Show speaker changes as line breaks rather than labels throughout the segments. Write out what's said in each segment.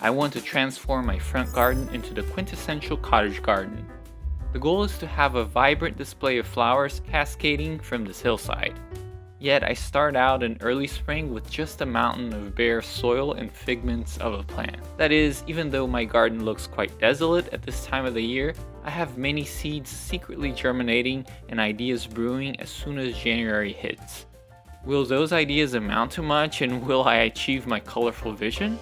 I want to transform my front garden into the quintessential cottage garden. The goal is to have a vibrant display of flowers cascading from this hillside. Yet I start out in early spring with just a mountain of bare soil and figments of a plant. That is, even though my garden looks quite desolate at this time of the year, I have many seeds secretly germinating and ideas brewing as soon as January hits. Will those ideas amount to much, and will I achieve my colorful vision?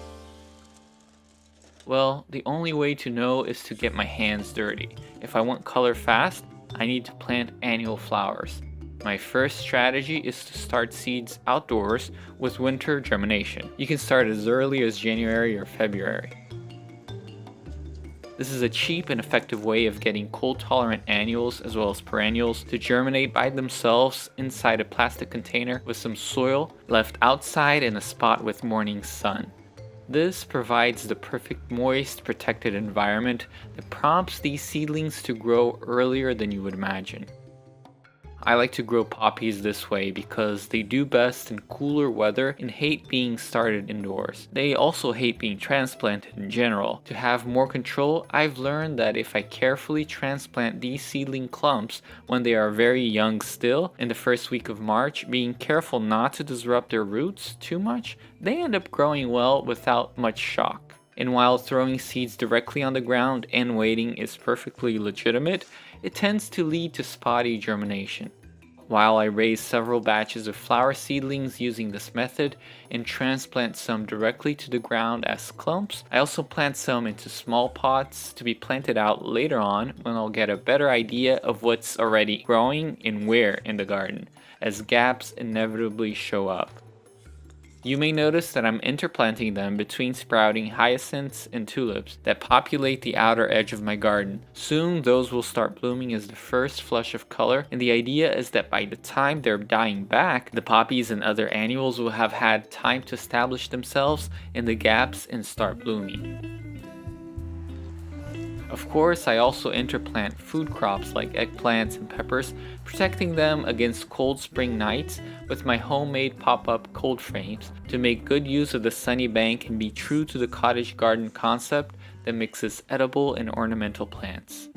Well, the only way to know is to get my hands dirty. If I want color fast, I need to plant annual flowers. My first strategy is to start seeds outdoors with winter germination. You can start as early as January or February. This is a cheap and effective way of getting cold-tolerant annuals as well as perennials to germinate by themselves inside a plastic container with some soil left outside in a spot with morning sun. This provides the perfect moist, protected environment that prompts these seedlings to grow earlier than you would imagine. I like to grow poppies this way because they do best in cooler weather and hate being started indoors. They also hate being transplanted in general. To have more control, I've learned that if I carefully transplant these seedling clumps when they are very young still, in the first week of March, being careful not to disrupt their roots too much, they end up growing well without much shock. And while throwing seeds directly on the ground and waiting is perfectly legitimate, it tends to lead to spotty germination. While I raise several batches of flower seedlings using this method and transplant some directly to the ground as clumps, I also plant some into small pots to be planted out later on when I'll get a better idea of what's already growing and where in the garden, as gaps inevitably show up. You may notice that I'm interplanting them between sprouting hyacinths and tulips that populate the outer edge of my garden. Soon those will start blooming as the first flush of color, and the idea is that by the time they're dying back, the poppies and other annuals will have had time to establish themselves in the gaps and start blooming. Of course, I also interplant food crops like eggplants and peppers, protecting them against cold spring nights with my homemade pop-up cold frames to make good use of the sunny bank and be true to the cottage garden concept that mixes edible and ornamental plants.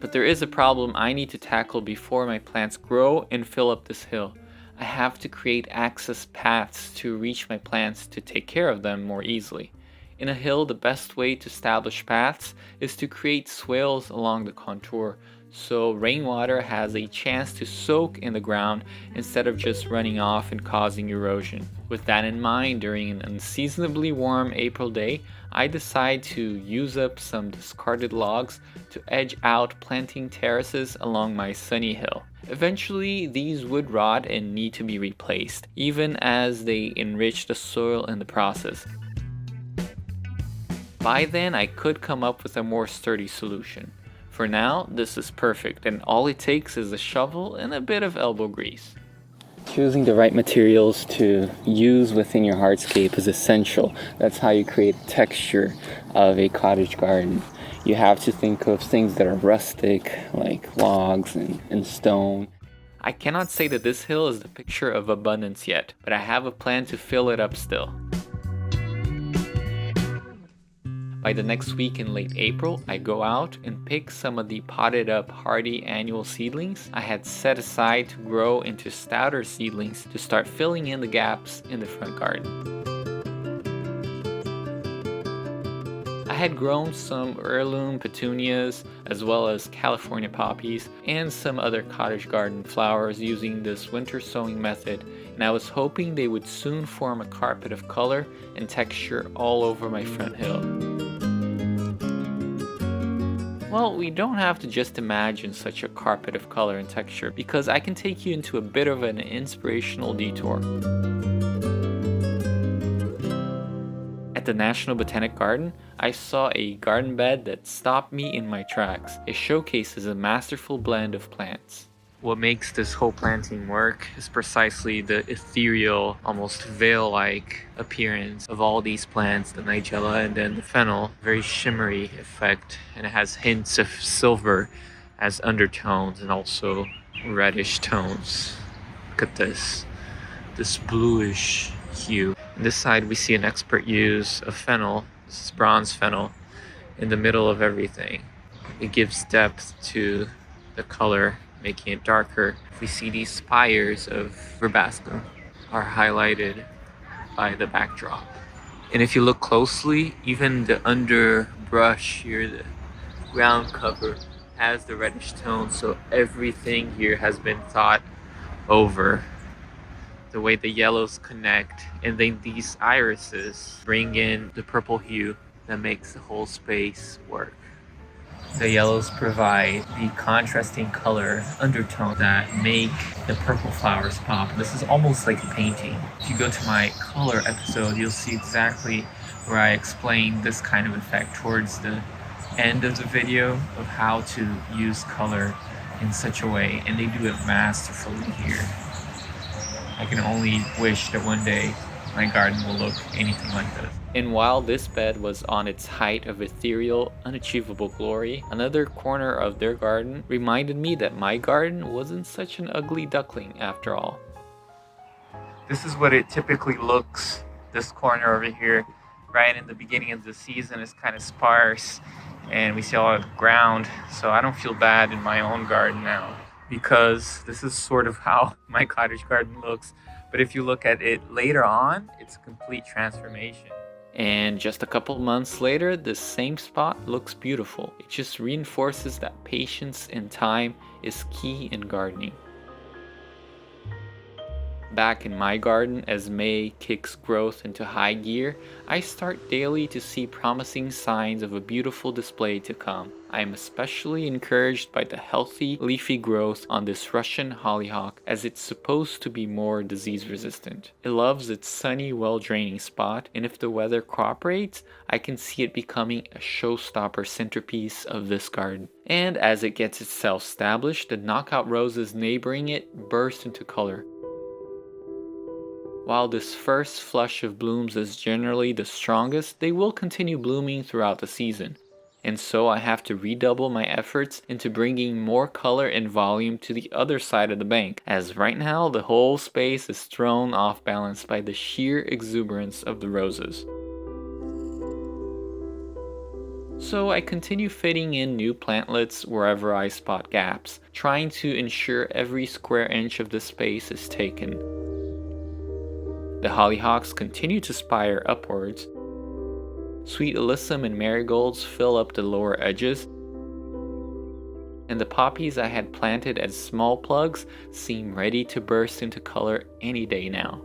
But there is a problem I need to tackle before my plants grow and fill up this hill. I have to create access paths to reach my plants to take care of them more easily. In a hill, the best way to establish paths is to create swales along the contour, so rainwater has a chance to soak in the ground instead of just running off and causing erosion. With that in mind, during an unseasonably warm April day, I decide to use up some discarded logs to edge out planting terraces along my sunny hill. Eventually, these would rot and need to be replaced, even as they enrich the soil in the process. By then, I could come up with a more sturdy solution. For now, this is perfect, and all it takes is a shovel and a bit of elbow grease. Choosing the right materials to use within your hardscape is essential. That's how you create texture of a cottage garden. You have to think of things that are rustic, like logs and stone. I cannot say that this hill is the picture of abundance yet, but I have a plan to fill it up still. By the next week in late April, I go out and pick some of the potted up hardy annual seedlings I had set aside to grow into stouter seedlings to start filling in the gaps in the front garden. I had grown some heirloom petunias as well as California poppies and some other cottage garden flowers using this winter sowing method, and I was hoping they would soon form a carpet of color and texture all over my front hill. Well, we don't have to just imagine such a carpet of color and texture, because I can take you into a bit of an inspirational detour. At the National Botanic Garden, I saw a garden bed that stopped me in my tracks. It showcases a masterful blend of plants. What makes this whole planting work is precisely the ethereal, almost veil-like appearance of all these plants, the nigella and then the fennel. Very shimmery effect, and it has hints of silver as undertones and also reddish tones. Look at this bluish hue. On this side, we see an expert use of fennel. This is bronze fennel in the middle of everything. It gives depth to the color, making it darker. We see these spires of verbascum are highlighted by the backdrop. And if you look closely, even the underbrush here, the ground cover, has the reddish tone, so everything here has been thought over. The way the yellows connect, and then these irises bring in the purple hue that makes the whole space work. The yellows provide the contrasting color undertone that make the purple flowers pop. This is almost like a painting. If you go to my color episode, you'll see exactly where I explain this kind of effect towards the end of the video of how to use color in such a way, and they do it masterfully here. I can only wish that one day my garden will look anything like this. And while this bed was on its height of ethereal, unachievable glory, another corner of their garden reminded me that my garden wasn't such an ugly duckling after all. This is what it typically looks, this corner over here, right in the beginning of the season. Is kind of sparse, and we see a lot of ground, so I don't feel bad in my own garden now, because this is sort of how my cottage garden looks. But if you look at it later on, it's a complete transformation. And just a couple months later, this same spot looks beautiful. It just reinforces that patience and time is key in gardening. Back in my garden, as May kicks growth into high gear, I start daily to see promising signs of a beautiful display to come. I am especially encouraged by the healthy, leafy growth on this Russian hollyhock, as it's supposed to be more disease resistant. It loves its sunny, well-draining spot, and if the weather cooperates, I can see it becoming a showstopper centerpiece of this garden. And as it gets itself established, the knockout roses neighboring it burst into color. While this first flush of blooms is generally the strongest, they will continue blooming throughout the season. And so I have to redouble my efforts into bringing more color and volume to the other side of the bank, as right now the whole space is thrown off balance by the sheer exuberance of the roses. So I continue fitting in new plantlets wherever I spot gaps, trying to ensure every square inch of the space is taken. The hollyhocks continue to spire upwards. Sweet alyssum and marigolds fill up the lower edges, and the poppies I had planted as small plugs seem ready to burst into color any day now.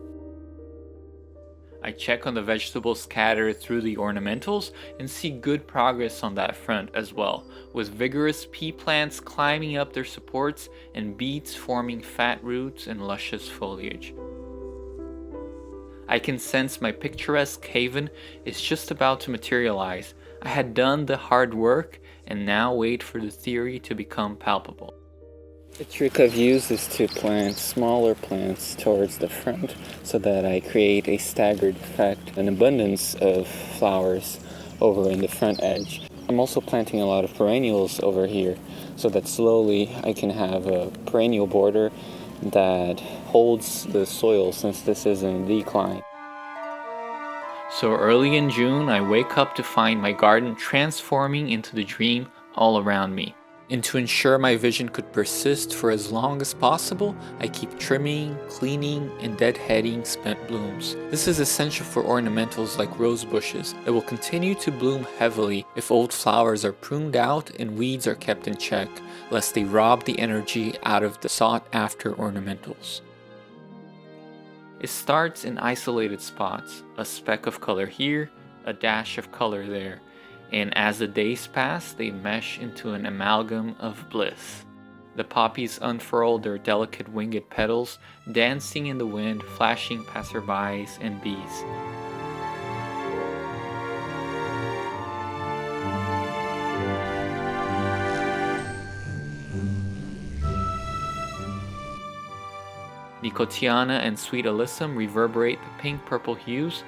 I check on the vegetables scattered through the ornamentals and see good progress on that front as well, with vigorous pea plants climbing up their supports and beets forming fat roots and luscious foliage. I can sense my picturesque haven is just about to materialize. I had done the hard work and now wait for the theory to become palpable. The trick I've used is to plant smaller plants towards the front so that I create a staggered effect, an abundance of flowers over in the front edge. I'm also planting a lot of perennials over here so that slowly I can have a perennial border that holds the soil since this is in decline. So early in June, I wake up to find my garden transforming into the dream all around me. And to ensure my vision could persist for as long as possible, I keep trimming, cleaning, and deadheading spent blooms. This is essential for ornamentals like rose bushes that will continue to bloom heavily if old flowers are pruned out and weeds are kept in check, lest they rob the energy out of the sought-after ornamentals. It starts in isolated spots, a speck of color here, a dash of color there, and as the days pass, they mesh into an amalgam of bliss. The poppies unfurl their delicate winged petals, dancing in the wind, flashing passerbys and bees. Nicotiana and sweet alyssum reverberate the pink-purple hues,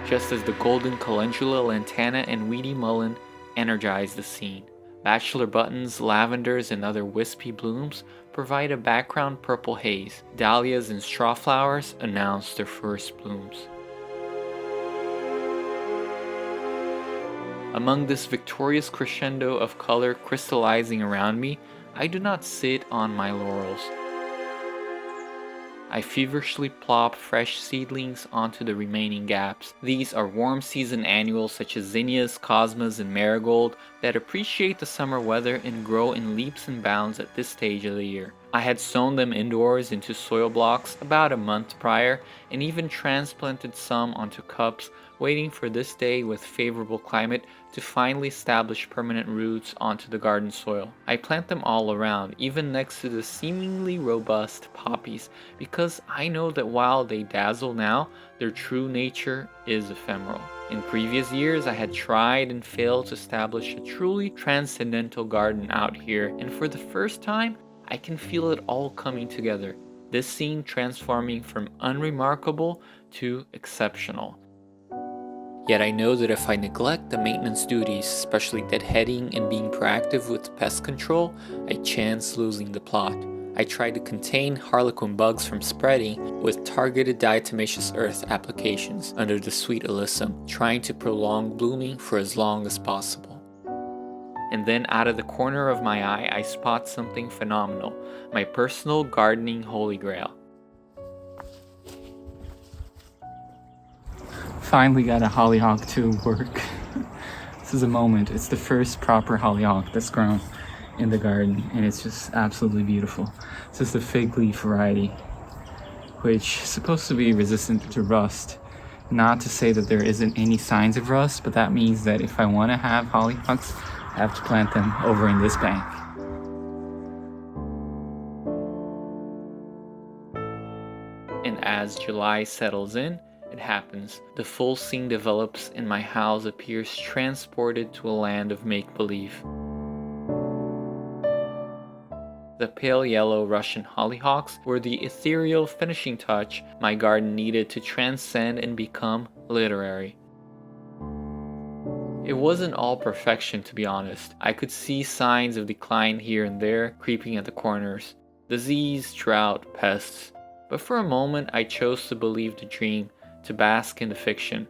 just as the golden calendula, lantana, and weedy mullein energize the scene. Bachelor buttons, lavenders, and other wispy blooms provide a background purple haze. Dahlias and straw flowers announce their first blooms. Among this victorious crescendo of color crystallizing around me, I do not sit on my laurels. I feverishly plop fresh seedlings onto the remaining gaps. These are warm season annuals such as zinnias, cosmos, and marigold that appreciate the summer weather and grow in leaps and bounds at this stage of the year. I had sown them indoors into soil blocks about a month prior and even transplanted some onto cups, waiting for this day with favorable climate to finally establish permanent roots onto the garden soil. I plant them all around, even next to the seemingly robust poppies, because I know that while they dazzle now, their true nature is ephemeral. In previous years, I had tried and failed to establish a truly transcendental garden out here, and for the first time, I can feel it all coming together. This scene transforming from unremarkable to exceptional. Yet I know that if I neglect the maintenance duties, especially deadheading and being proactive with pest control, I chance losing the plot. I try to contain harlequin bugs from spreading with targeted diatomaceous earth applications under the sweet alyssum, trying to prolong blooming for as long as possible. And then out of the corner of my eye, I spot something phenomenal, my personal gardening holy grail.
Finally got a hollyhock to work. This is a moment. It's the first proper hollyhock that's grown in the garden, and it's just absolutely beautiful. This is the fig leaf variety, which is supposed to be resistant to rust. Not to say that there isn't any signs of rust, but that means that if I want to have hollyhocks, I have to plant them over in this bank.
And as July settles in, it happens. The full scene develops and my house appears transported to a land of make-believe. The pale yellow Russian hollyhocks were the ethereal finishing touch my garden needed to transcend and become literary. It wasn't all perfection, to be honest. I could see signs of decline here and there creeping at the corners. Disease, drought, pests. But for a moment I chose to believe the dream, to bask in the fiction.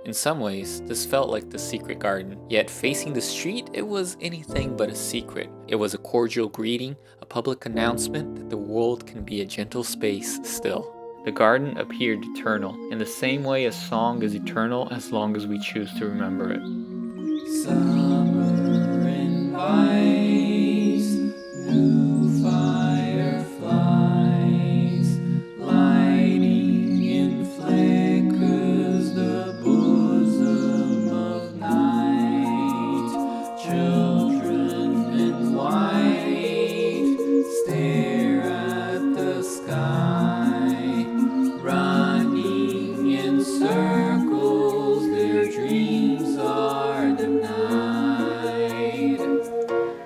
In some ways, this felt like the secret garden, yet facing the street, it was anything but a secret. It was a cordial greeting, a public announcement that the world can be a gentle space still. The garden appeared eternal, in the same way a song is eternal as long as we choose to remember it.
Summer invites new fireflies, lighting in flickers the bosom of night. Children in white stare at the sky, running in circles, their dreams are denied.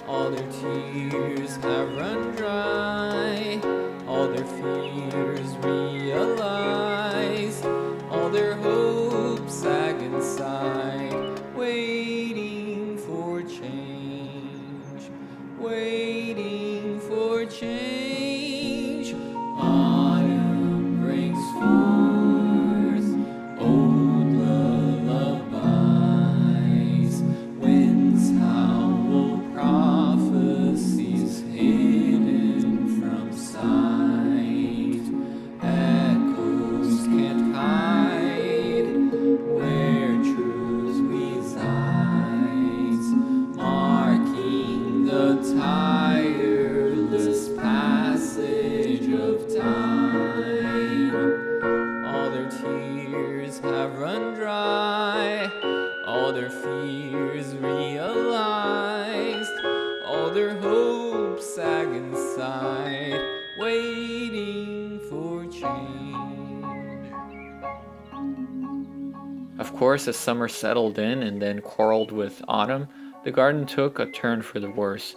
All their tears have run dry, all their fears realized, all their hopes sag inside, waiting for change, waiting for change. Autumn brings forth old lullabies, winds howl prophecies hidden from sight, echoes can't hide where truth resides, marking the tireless passage of time. All their tears have run dry, all their fears realized, all their hopes sag inside, waiting for change.
Of course, as summer settled in and then quarreled with autumn, the garden took a turn for the worse.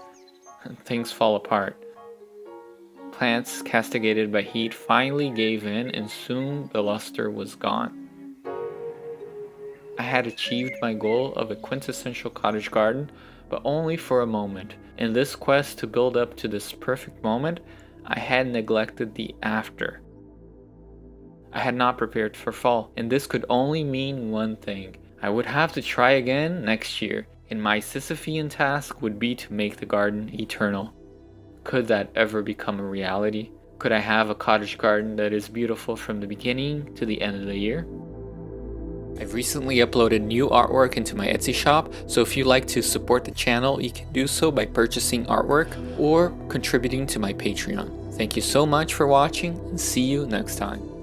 Things fall apart. Plants castigated by heat finally gave in, and soon the luster was gone. I had achieved my goal of a quintessential cottage garden, but only for a moment. In this quest to build up to this perfect moment, I had neglected the after. I had not prepared for fall, and this could only mean one thing. I would have to try again next year, and my Sisyphean task would be to make the garden eternal. Could that ever become a reality? Could I have a cottage garden that is beautiful from the beginning to the end of the year? I've recently uploaded new artwork into my Etsy shop, so if you'd like to support the channel, you can do so by purchasing artwork or contributing to my Patreon. Thank you so much for watching, and see you next time.